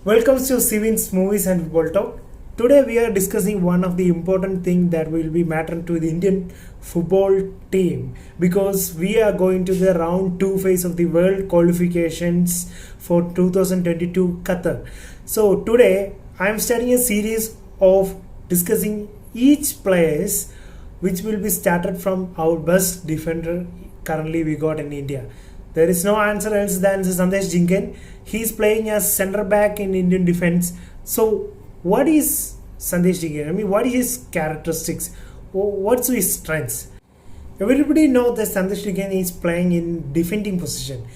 Welcome to Sivin's Movies and Football Talk. Today we are discussing one of the important things that will be matter to the Indian football team because we are going to the round 2 phase of the world qualifications for 2022 Qatar. So today I am starting a series of discussing each players which will be started from our best defender currently we got in India. There is no answer else than Sandesh Jhingan. He is playing as centre back in Indian defense. So, what is Sandesh Jhingan? I mean, what is his characteristics? What's his strengths? Everybody knows that Sandesh Jhingan is playing in defending position.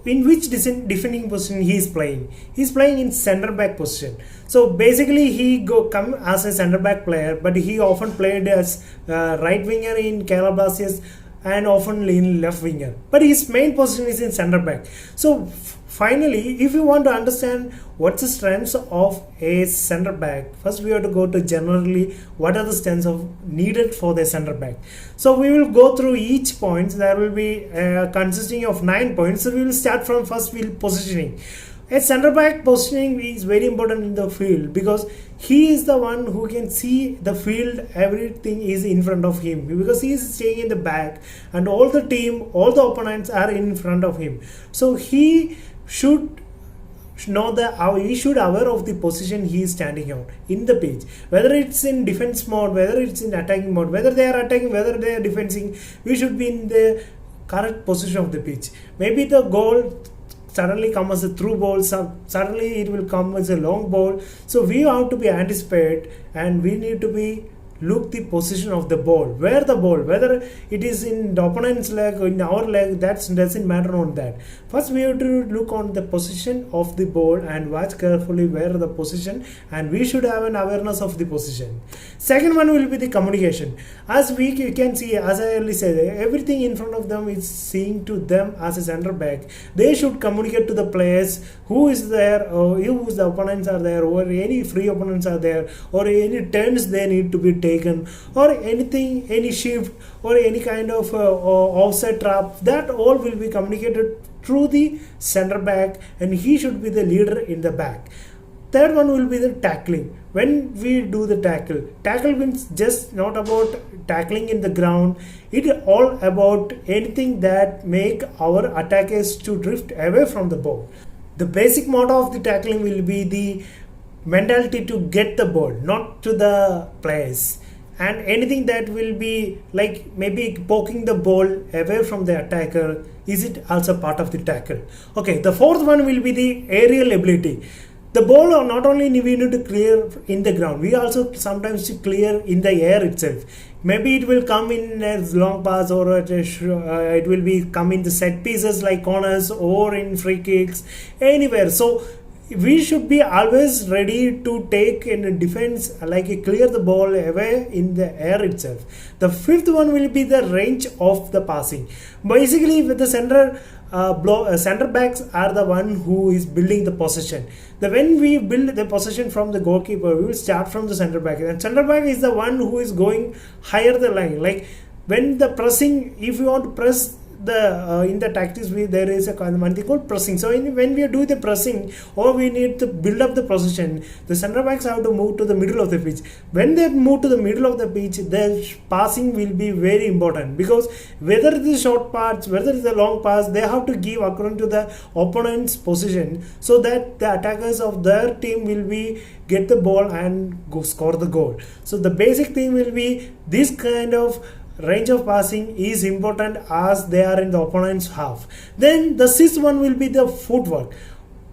In which defending position he is playing? He is playing in centre back position. So basically, he come as a centre back player, but he often played as right winger in Kerala Blasters and often in left winger, but his main position is in centre back. So finally, if you want to understand what's the strengths of a centre back, first we have to go to generally what are the strengths of needed for the centre back. So we will go through each point. There will be consisting of 9 points. So we will start from first positioning. A centre back positioning is very important in the field because he is the one who can see the field, everything is in front of him because he is staying in the back and all the team, all the opponents are in front of him. So he should know he should aware of the position he is standing on in the pitch, whether it's in defense mode, whether it's in attacking mode, whether they are attacking, whether they are defending. We should be in the correct position of the pitch. Maybe the goal suddenly come as a through ball, suddenly it will come as a long ball. So we have to be anticipate and we need to be look the position of the ball, where the ball, whether it is in the opponent's leg or in our leg, that doesn't matter on that. First we have to look on the position of the ball and watch carefully where the position, and we should have an awareness of the position. Second one will be the communication. As we can see, as I earlier said, everything in front of them is seeing to them as a centre back. They should communicate to the players who is there, or who the opponents are there, or any free opponents are there, or any turns they need to be taken, or anything, any shift, or any kind of offside trap. That all will be communicated through the centre back, and he should be the leader in the back. Third one will be the tackling. When we do the tackle means just not about tackling in the ground. It is all about anything that make our attackers to drift away from the ball. The basic motto of the tackling will be the mentality to get the ball, not to the players. And anything that will be like maybe poking the ball away from the attacker, is it also part of the tackle? Okay, the fourth one will be the aerial ability. The ball not only we need to clear in the ground, we also sometimes clear in the air itself. Maybe it will come in as long pass, or it will be come in the set pieces like corners or in free kicks, anywhere. So we should be always ready to take in defense, like clear the ball away in the air itself. The fifth one will be the range of the passing. Basically, with the center backs are the one who is building the possession. When we build the possession from the goalkeeper, we will start from the center back, and center back is the one who is going higher the line. Like when the pressing, if you want to press the in the tactics, there is a one thing called pressing. So when we do the pressing, or we need to build up the position, the center backs have to move to the middle of the pitch. When they move to the middle of the pitch, their passing will be very important, because whether it is short pass, whether it is a long pass, they have to give according to the opponent's position, so that the attackers of their team will be get the ball and go score the goal. So the basic thing will be this kind of range of passing is important as they are in the opponent's half. Then the sixth one will be the footwork.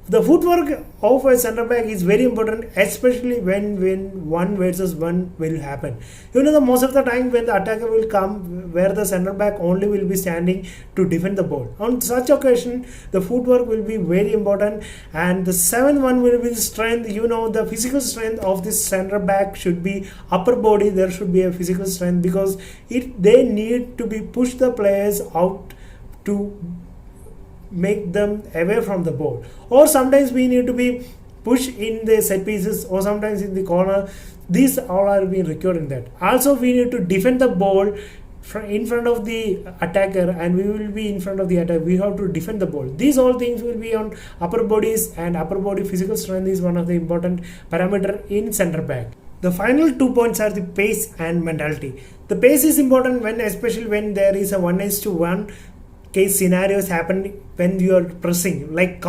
The footwork of a centre back is very important, especially when one versus one will happen. The most of the time when the attacker will come, where the centre back only will be standing to defend the ball. On such occasion, the footwork will be very important. And the seventh one will be the strength. The physical strength of this centre back should be upper body. There should be a physical strength, because they need to be push the players out to make them away from the ball, or sometimes we need to be pushed in the set pieces, or sometimes in the corner. These all are being required in that. Also, we need to defend the ball in front of the attacker and we will be in front of the attacker. We have to defend the ball. These all things will be on upper bodies, and upper body physical strength is one of the important parameter in center back. The final 2 points are the pace and mentality. The pace is important when, especially when there is a 1:1 case scenarios happen when you are pressing, like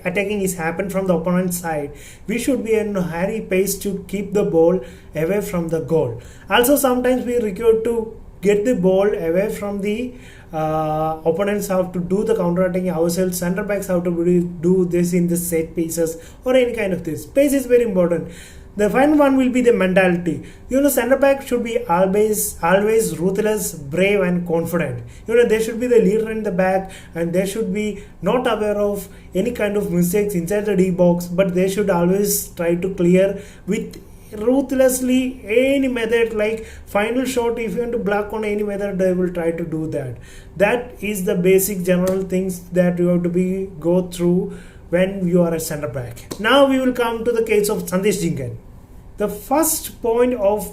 attacking is happen from the opponent's side. We should be in a hurry pace to keep the ball away from the goal. Also, sometimes we require to get the ball away from the opponents have to do the counter-attacking ourselves. Center backs have to do this in the set pieces or any kind of this. Pace is very important. The final one will be the mentality. Center back should be always ruthless, brave and confident. They should be the leader in the back, and they should be not aware of any kind of mistakes inside the D box, but they should always try to clear with ruthlessly any method, like final shot. If you want to block on any method, they will try to do that. That is the basic general things that you have to go through when you are a center back. Now we will come to the case of Sandesh Jhingan. The first point of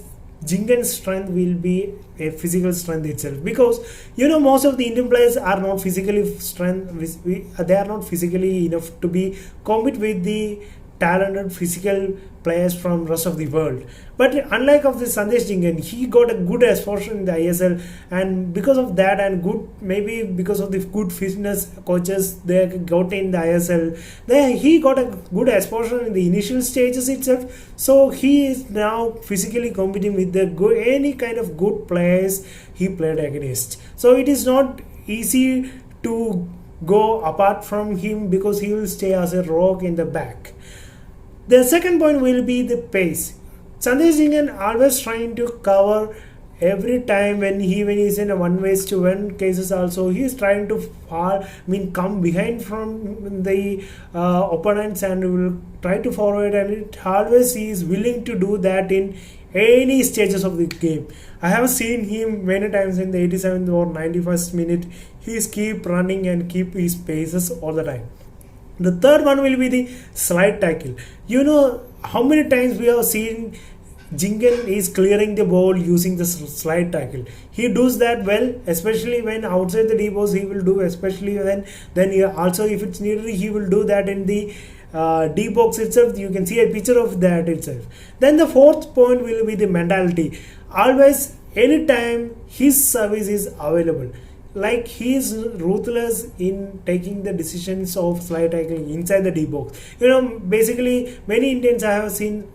Jhingan's strength will be a physical strength itself, because most of the Indian players are not physically they are not physically enough to be compete with the talented physical players from rest of the world. But unlike of the Sandesh Jhingan, he got a good exposure in the ISL, and because of that, and maybe because of the good fitness coaches they got in the ISL, he got a good exposure in the initial stages itself. So he is now physically competing with any kind of good players he played against. So it is not easy to go apart from him, because he will stay as a rock in the back. The second point will be the pace. Sandesh Jhingan always trying to cover every time when he is in a 1:1 cases. Also, he is trying to come behind from the opponents and will try to forward, and it always he is willing to do that in any stages of the game. I have seen him many times in the 87th or 91st minute. He keep running and keep his paces all the time. The third one will be the slide tackle. How many times we have seen Jhingan is clearing the ball using the slide tackle. He does that well, especially when outside the D box he will do, especially then he also, if it's needed, he will do that in the D box itself. You can see a picture of that itself. Then the fourth point will be the mentality. Always, anytime his service is available, like he is ruthless in taking the decisions of slide tackling inside the D box. Basically many Indians I have seen,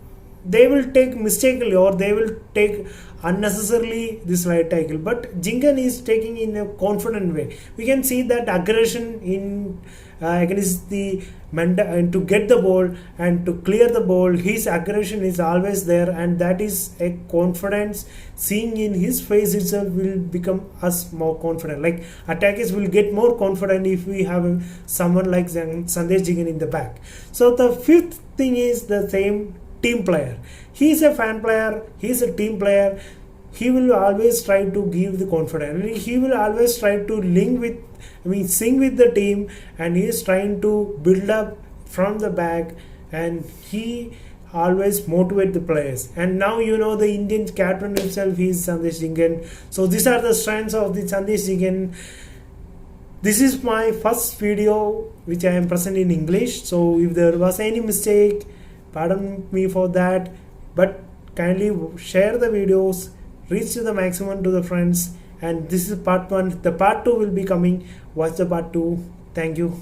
they will take mistakenly or they will take unnecessarily the slide tackle, but Jhingan is taking in a confident way. We can see that aggression in against the and to get the ball and to clear the ball, his aggression is always there, and that is a confidence seeing in his face itself will become us more confident. Like attackers will get more confident if we have someone like Sandesh Jhingan in the back. So the fifth thing is the same team player. He is a fan player, he is a team player. He will always try to give the confidence. He will always try to sing with the team, and he is trying to build up from the back, and he always motivate the players. And now the Indian captain himself is Sandesh Jhingan. So these are the strengths of the Sandesh Jhingan. This is my first video which I am present in English. So if there was any mistake, pardon me for that, but kindly share the videos, reach to the maximum to the friends. And this is part 1. The part 2 will be coming. Watch the part 2. Thank you.